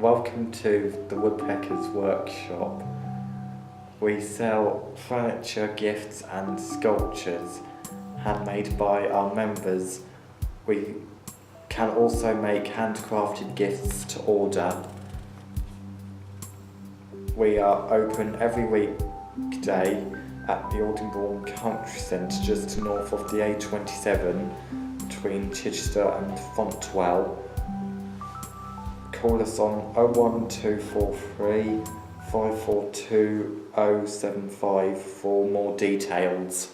Welcome to the Woodpeckers workshop. We sell furniture, gifts and sculptures handmade by our members. We can also make handcrafted gifts to order. We are open every weekday at the Aldingbourne Country Centre, just north of the A27 between Chichester and Fontwell. Call us on 01243 542 075 for more details.